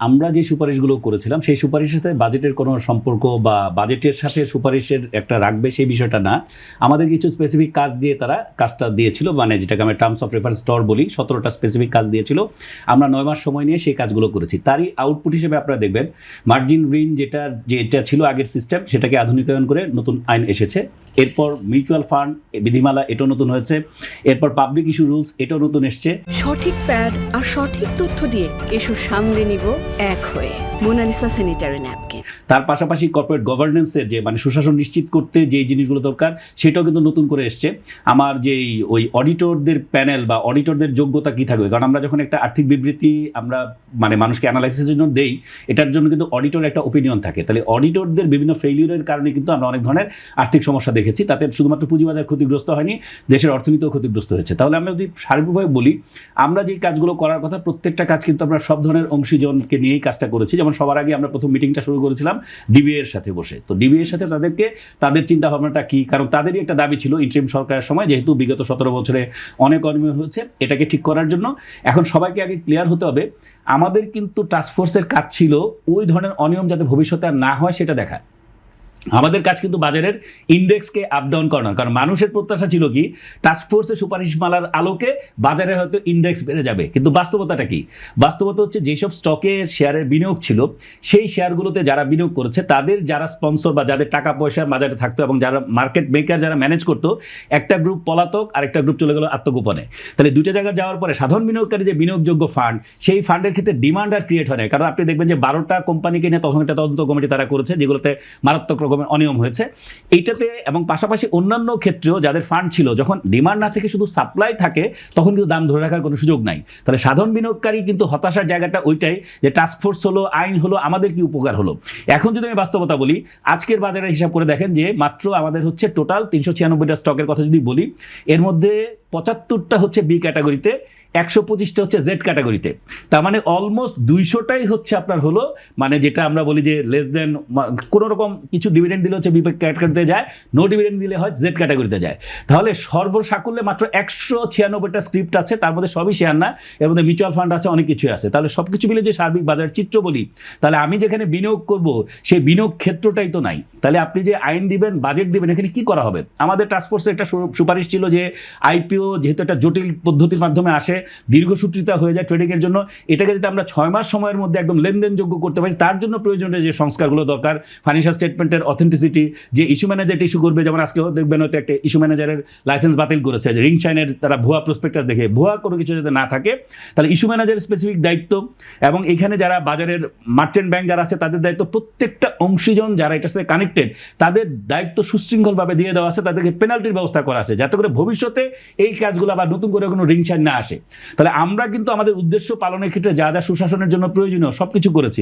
আমরা যে সুপারিশগুলো করেছিলাম সেই সুপারিশের সাথে বাজেটের কোনো সম্পর্ক বা বাজেটের সাথে সুপারিশের একটা রাখবে সেই বিষয়টা না। আমাদের কিছু স্পেসিফিক কাজ দিয়ে তারা কাজটা দিয়েছিল, মানে যেটাকে আমরা টার্মস অফ রেফারেন্স স্তর বলি, 17টা স্পেসিফিক কাজ দিয়েছিল। আমরা 9 মাস সময় নিয়ে সেই কাজগুলো করেছি। তারই আউটপুট হিসেবে আপনারা দেখবেন মার্জিন ঋণ যেটা ছিল আগের সিস্টেম সেটাকে আধুনিকায়ন করে নতুন আইন এসেছে। এরপর মিউচুয়াল ফান্ড বিধিমালা এটাও নতুন হয়েছে। এরপর পাবলিক ইস্যু রুলস এটাও নতুন এসছে। সঠিক প্যাড আর সঠিক তথ্য দিয়ে এসব সামলে নিব এক হয়ে। Monalisa sanitary napkin. তার পাশাপাশি কর্পোরেট গভর্নেন্সের যে মানে সুশাসন নিশ্চিত করতে যে জিনিসগুলো দরকার সেটাও কিন্তু নতুন করে এসছে। আমার যে ওই অডিটরদের প্যানেল বা অডিটরদের যোগ্যতা কী থাকবে, কারণ আমরা যখন একটা আর্থিক বিবৃতি আমরা মানে মানুষকে অ্যানালাইসিসের জন্য দেই, এটার জন্য কিন্তু অডিটর একটা ওপিনিয়ন থাকে। তাহলে অডিটরদের বিভিন্ন ফেইলিউরের কারণে কিন্তু আমরা অনেক ধরনের আর্থিক সমস্যা দেখেছি। তাতে শুধুমাত্র পুঁজিবাজার ক্ষতিগ্রস্ত হয়নি, দেশের অর্থনীতিও ক্ষতিগ্রস্ত হয়েছে। তাহলে আমরা যদি সার্বিকভাবে বলি, আমরা যে কাজগুলো করার কথা প্রত্যেকটা কাজ কিন্তু আমরা সব ধরনের অংশীজনকে নিয়েই কাজটা করেছি। যেমন সবার আগে আমরা প্রথম মিটিংটা শুরু করেছিলাম ডিবিএ এর সাথে বসে। তো ডিবিএ এর সাথে তাদের চিন্তা ভাবনাটা কি, কারণ তাদেরই একটা দাবি ছিল ইন্টারিম সরকারের সময়, যেহেতু বিগত 17 বছরে অনেক অনিয়ম হয়েছে, এটাকে ঠিক করার জন্য এখন সবাইকে আগে ক্লিয়ার হতে হবে। আমাদের কিন্তু টাস্কফোর্সের কাজ ছিল ওই ধরনের অনিয়ম যাতে ভবিষ্যতে আর না হয় সেটা দেখা। আমাদের কাজ কিন্তু বাজারের ইন্ডেক্সকে আপ ডাউন করানো, কারণ মানুষের প্রত্যাশা ছিল কি টাস্কফোর্সের সুপারিশমালার আলোকে বাজারে হয়তো ইন্ডেক্স বেড়ে যাবে। কিন্তু বাস্তবতাটা কি? বাস্তবতা হচ্ছে যেসব স্টকে শেয়ারের বিনিয়োগ ছিল সেই শেয়ারগুলোতে যারা বিনিয়োগ করেছে তাদের যারা স্পন্সর বা যাদের টাকা পয়সা বাজারে থাকতো এবং যারা মার্কেট মেকার যারা ম্যানেজ করতো, একটা গ্রুপ পলাতক আর একটা গ্রুপ চলে গেল আত্মগোপনে। তাহলে দুটো জায়গায় যাওয়ার পরে সাধারণ বিনিয়োগকারী যে বিনিয়োগযোগ্য ফান্ড সেই ফান্ডের ক্ষেত্রে ডিমান্ড আর ক্রিয়েট হয় না। কারণ আপনি দেখবেন যে 12টা কোম্পানিকে নিয়ে তখন একটা তদন্ত কমিটি তারা করেছে যেগুলোতে মারাত্মক রকমের অনিয়ম হয়েছে এইটাতে। এবং পাশাপাশি অন্যান্য ক্ষেত্রেও যাদের ফান্ড ছিল, যখন ডিমান্ড না থেকে শুধু সাপ্লাই থাকে তখন কিন্তু দাম ধরে রাখার কোনো সুযোগ নাই। তাহলে সাধারণ বিনিয়োগকারী কিন্তু হতাশার জায়গাটা ওইটাই যে টাস্কফোর্স হলো, আইন হলো, আমাদের কি উপকার হলো। এখন যদি আমি বাস্তবতা বলি, আজকের বাজারে হিসাব করে দেখেন যে মাত্র আমাদের হচ্ছে টোটাল 396টা স্টকের কথা যদি বলি, এর মধ্যে 75টা হচ্ছে বি ক্যাটাগরিতে, 125টা হচ্ছে জেড ক্যাটাগরিতে। তার মানে অলমোস্ট 200টাই হচ্ছে আপনার হলো মানে যেটা আমরা বলি যে লেস দেন কোনো রকম কিছু ডিভিডেন্ড দিলে হচ্ছে বি ক্যাটাগরিতে যায়, নো ডিভিডেন্ড দিলে হয় জেড ক্যাটাগরিতে যায়। তাহলে সর্বসাকুল্যে মাত্র 196টা স্ক্রিপ্ট আছে, তার মধ্যে সবই শেয়ার না, এর মধ্যে মিউচুয়াল ফান্ড আছে, অনেক কিছুই আছে। তাহলে সব কিছু মিলে যে সার্বিক বাজার চিত্র বলি, তাহলে আমি যেখানে বিনিয়োগ করব সেই বিনিয়োগ ক্ষেত্রটাই তো নাই। তাহলে আপনি যে আইন দিবেন, বাজেট দিবেন, এখানে কি করা হবে? আমাদের টাস্কফোর্সের একটা সুপারিশ ছিল যে আইপিও যেহেতু একটা জটিল পদ্ধতির মাধ্যমে আসে, দীর্ঘসূত্রিতা হয়ে যায় ট্রেডিংয়ের জন্য, এটাকে যদি আমরা 6 মাস সময়ের মধ্যে একদম লেনদেনযোগ্য করতে পারি, তার জন্য প্রয়োজনীয় যে সংস্কারগুলো দরকার, ফাইন্যান্সিয়াল স্টেটমেন্টের অথেন্টিসিটি, যে ইস্যু ম্যানেজার ইস্যু করবে, যেমন আজকে দেখবেন হয়তো একটা ইস্যু ম্যানেজারের লাইসেন্স বাতিল করেছে, যে রিং শাইনের তারা ভুয়া প্রসপেক্টাস দেখে, ভুয়া কোনো কিছু যাতে না থাকে, তাহলে ইস্যু ম্যানেজারের স্পেসিফিক দায়িত্ব এবং এখানে যারা বাজারের মার্চেন্ট ব্যাংক যারা আছে তাদের দায়িত্ব, প্রত্যেকটা অংশীজন যারা এটার সাথে কানেক্টেড তাদের দায়িত্ব সুশৃঙ্খলভাবে দিয়ে দেওয়া আছে, তাদেরকে পেনাল্টির ব্যবস্থা করা আছে যাতে করে ভবিষ্যতে এই কাজগুলো আবার নতুন করে কোনো রিং শাইন না আসে। তাহলে আমরা কিন্তু আমাদের উদ্দেশ্য পালনের ক্ষেত্রে যা যা সুশাসনের জন্য প্রয়োজনীয় সবকিছু করেছি।